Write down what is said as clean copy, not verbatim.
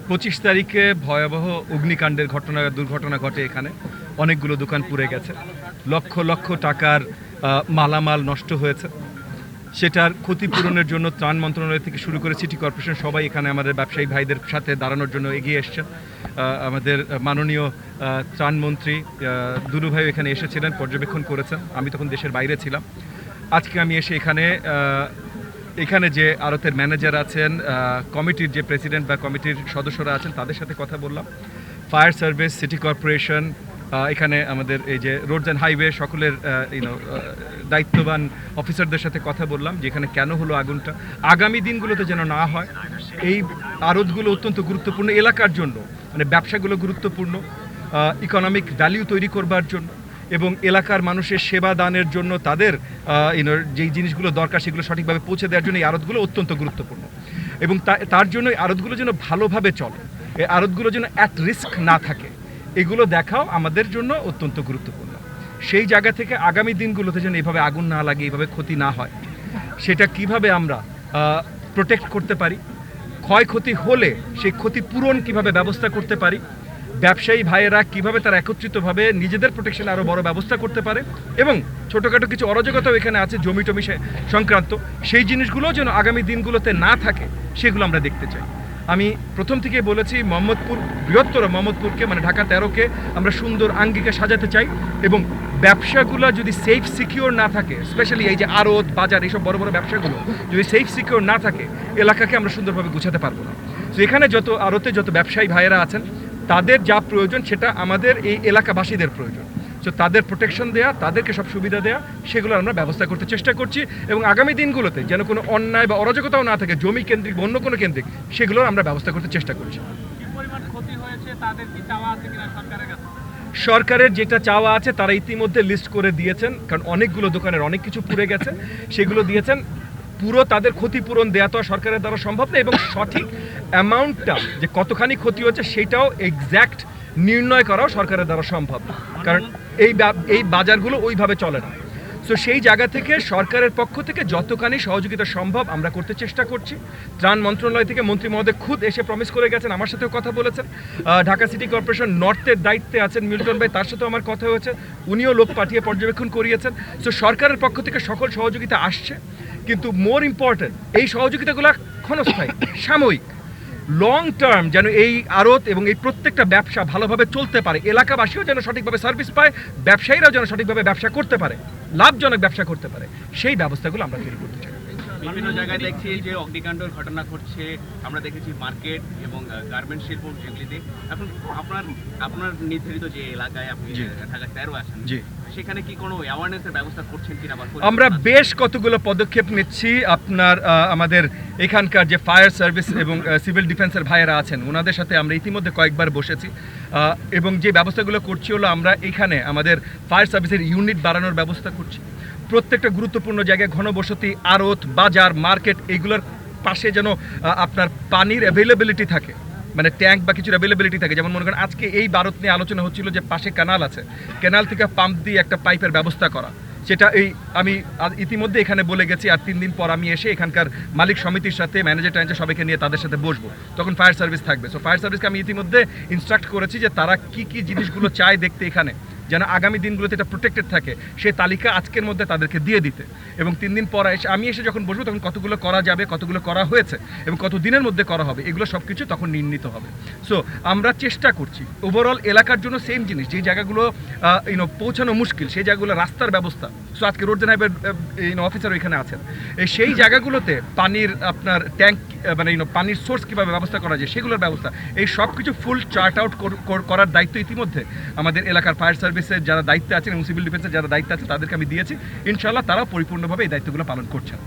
25 তারিখে ভয়াবহ অগ্নিকাণ্ডের দুর্ঘটনা ঘটে। এখানে অনেকগুলো দোকান পুড়ে গেছে, লক্ষ লক্ষ টাকার মালামাল নষ্ট হয়েছে। সেটার ক্ষতিপূরণের জন্য ত্রাণ মন্ত্রণালয় থেকে শুরু করে সিটি কর্পোরেশন সবাই এখানে আমাদের ব্যবসায়ী ভাইদের সাথে দাঁড়ানোর জন্য এগিয়ে এসছেন। আমাদের মাননীয় ত্রাণমন্ত্রী দুলু ভাই এখানে এসেছিলেন, পর্যবেক্ষণ করেছেন। আমি তখন দেশের বাইরে ছিলাম। আজকে আমি এসে এখানে যে আড়তের ম্যানেজার আছেন, কমিটির যে প্রেসিডেন্ট বা কমিটির সদস্যরা আছেন, তাদের সাথে কথা বললাম। ফায়ার সার্ভিস, সিটি কর্পোরেশন, এখানে আমাদের এই যে রোডস অ্যান্ড হাইওয়ে সকলের দায়িত্ববান অফিসারদের সাথে কথা বললাম যে এখানে কেন হলো আগুনটা, আগামী দিনগুলোতে যেন না হয়। এই আড়তগুলো অত্যন্ত গুরুত্বপূর্ণ এলাকার জন্য, মানে ব্যবসাগুলো গুরুত্বপূর্ণ ইকোনমিক ভ্যালিউ তৈরি করবার জন্য এবং এলাকার মানুষের সেবা দানের জন্য, তাদের যেই জিনিসগুলো দরকার সেগুলো সঠিকভাবে পৌঁছে দেওয়ার জন্য এই আড়তগুলো অত্যন্ত গুরুত্বপূর্ণ। এবং তার জন্য এই আড়তগুলো যেন ভালোভাবে চলে, এই আড়তগুলো যেন অ্যাট রিস্ক না থাকে, এগুলো দেখাও আমাদের জন্য অত্যন্ত গুরুত্বপূর্ণ। সেই জায়গা থেকে আগামী দিনগুলোতে যেন এইভাবে আগুন না লাগে, এইভাবে ক্ষতি না হয়, সেটা কিভাবে আমরা প্রোটেক্ট করতে পারি, ক্ষয়ক্ষতি হলে সেই ক্ষতিপূরণ কিভাবে ব্যবস্থা করতে পারি, ব্যবসায়ী ভাইয়েরা কিভাবে তারা একত্রিতভাবে নিজেদের প্রোটেকশনে আরও বড় ব্যবস্থা করতে পারে, এবং ছোটোখাটো কিছু অরাজকতাও এখানে আছে জমি টমি সংক্রান্ত, সেই জিনিসগুলোও যেন আগামী দিনগুলোতে না থাকে সেগুলো আমরা দেখতে চাই। আমি প্রথম থেকেই বলেছি বৃহত্তর মোহাম্মদপুরকে, মানে ঢাকা 13কে আমরা সুন্দর আঙ্গিকে সাজাতে চাই, এবং ব্যবসাগুলো যদি সেফ সিকিউর না থাকে, স্পেশালি এই যে আড়ত বাজার এইসব বড় বড় ব্যবসাগুলো যদি সেফ সিকিউর না থাকে, এলাকাকে আমরা সুন্দরভাবে গুছাতে পারবো না। তো এখানে যত আড়তে যত ব্যবসায়ী ভাইয়েরা আছেন, তাদের যা প্রয়োজন সেটা আমাদের এই এলাকাবাসীদের প্রয়োজন। তো তাদের প্রোটেকশন দেয়া, তাদেরকে সব সুবিধা দেয়া, সেগুলো আমরা ব্যবস্থা করতে চেষ্টা করছি, এবং আগামী দিনগুলোতে যেন কোনো অন্যায় বা অরাজকতাও না থাকে, জমি কেন্দ্রিক বা অন্য কোনো কেন্দ্রিক, সেগুলোর আমরা ব্যবস্থা করতে চেষ্টা করছি। সরকারের যেটা চাওয়া আছে তারা ইতিমধ্যে লিস্ট করে দিয়েছেন, কারণ অনেকগুলো দোকানের অনেক কিছু পুড়ে গেছে, সেগুলো দিয়েছেন। পুরো তাদের ক্ষতিপূরণ দেওয়া তো সরকারের দ্বারা সম্ভব না, এবং সঠিক অ্যামাউন্টটা যে কতখানি ক্ষতি হচ্ছে সেটাও এক্স্যাক্ট নির্ণয় করাও সরকারের দ্বারা সম্ভব না, কারণ এই বাজারগুলো ওইভাবে চলে না। সো সেই জায়গা থেকে সরকারের পক্ষ থেকে যতখানি সহযোগিতা সম্ভব আমরা করতে চেষ্টা করছি। ত্রাণ মন্ত্রণালয় থেকে মন্ত্রী মহোদয় খুদ এসে প্রমিস করে গেছেন, আমার সাথেও কথা বলেছেন। ঢাকা সিটি কর্পোরেশন নর্থের দায়িত্বে আছেন মিল্টন ভাই, তার সাথেও আমার কথা হয়েছে, উনিও লোক পাঠিয়ে পর্যবেক্ষণ করিয়েছেন। সো সরকারের পক্ষ থেকে সকল সহযোগিতা আসছে, কিন্তু মোর ইম্পর্টেন্ট এই সহযোগিতাগুলো ক্ষণস্থায়ী, সাময়িক। লং টার্ম যেন এই আড়ত এবং এই প্রত্যেকটা ব্যবসা ভালোভাবে চলতে পারে, এলাকাবাসীও যেন সঠিকভাবে সার্ভিস পায়, ব্যবসায়ীরাও যেন সঠিকভাবে ব্যবসা করতে পারে, লাভজনক ব্যবসা করতে পারে, সেই ব্যবস্থাগুলো আমরা তৈরি করতে চাই। বিভিন্ন জায়গায় দেখছি যে অগ্নিকাণ্ডের ঘটনা ঘটছে, আমরা দেখেছি মার্কেট এবং গার্মেন্টস শিল্প যেগুলিতে। এখন আপনার নির্ধারিত যে এলাকায় আপনি ঢাকা 13 আছেন, সেখানে কি কোনো অ্যাওয়ারনেসের ব্যবস্থা করছেন কিনা? আমরা বেশ কতগুলো পদক্ষেপ নিচ্ছি। আমাদের এখানকার যে ফায়ার সার্ভিস এবং সিভিল ডিফেন্সের ভাইয়েরা আছেন, ওনাদের সাথে আমরা ইতিমধ্যে কয়েকবার বসেছি, এবং যে ব্যবস্থাগুলো করছি হলো আমরা এখানে আমাদের ফায়ার সার্ভিসের ইউনিট বাড়ানোর ব্যবস্থা করছি। প্রত্যেকটা গুরুত্বপূর্ণ জায়গায় ঘনবসতি, আড়ত, বাজার, মার্কেট, এইগুলোর পাশে যেন আপনার পানির অ্যাভেলেবিলিটি থাকে, মানে ট্যাঙ্ক বা কিছুর অ্যাভেলেবিলিটি থাকে। যেমন মনে করেন আজকে এই ভারত নিয়ে আলোচনা হচ্ছিল যে পাশে ক্যানাল আছে, ক্যানাল থেকে পাম্প দিয়ে একটা পাইপের ব্যবস্থা করা, সেটা আমি ইতিমধ্যে এখানে বলে গেছি। আর 3 দিন পর আমি এসে এখানকার মালিক সমিতির সাথে ম্যানেজার সবাইকে নিয়ে তাদের সাথে বসবো, তখন ফায়ার সার্ভিস থাকবে। সো ফায়ার সার্ভিসকে আমি ইতিমধ্যে ইনস্ট্রাক্ট করেছি যে তারা কি জিনিসগুলো চায় দেখতে, এখানে যেন আগামী দিনগুলোতে এটা প্রোটেক্টেড থাকে, সেই তালিকা আজকের মধ্যে তাদেরকে দিয়ে দিতে, এবং 3 দিন পর আমি এসে যখন বসবো তখন কতগুলো করা যাবে, কতগুলো করা হয়েছে এবং কত দিনের মধ্যে করা হবে, এগুলো সব কিছু তখন নির্ণীত হবে। সো আমরা চেষ্টা করছি ওভারঅল এলাকার জন্য সেম জিনিস, যেই জায়গাগুলো পৌঁছানো মুশকিল, সেই জায়গাগুলো রাস্তার ব্যবস্থা। সো আজকে রোড অ্যান্ড হাইওয়ে অফিসার ওইখানে আছেন, সেই জায়গাগুলোতে পানির আপনার ট্যাঙ্ক, মানে পানির সোর্স কীভাবে ব্যবস্থা করা যায় সেগুলোর ব্যবস্থা, এই সব কিছু ফুল চার্ট আউট করার দায়িত্ব ইতিমধ্যে আমাদের এলাকার ফায়ার সার্ভিসের যারা দায়িত্বে আছেন এবং সিভিল ডিফেন্সের যারা দায়িত্বে আছে তাদেরকে আমি দিয়েছি। ইনশাআল্লাহ তারাও পরিপূর্ণভাবে এই দায়িত্বগুলো পালন করছেন।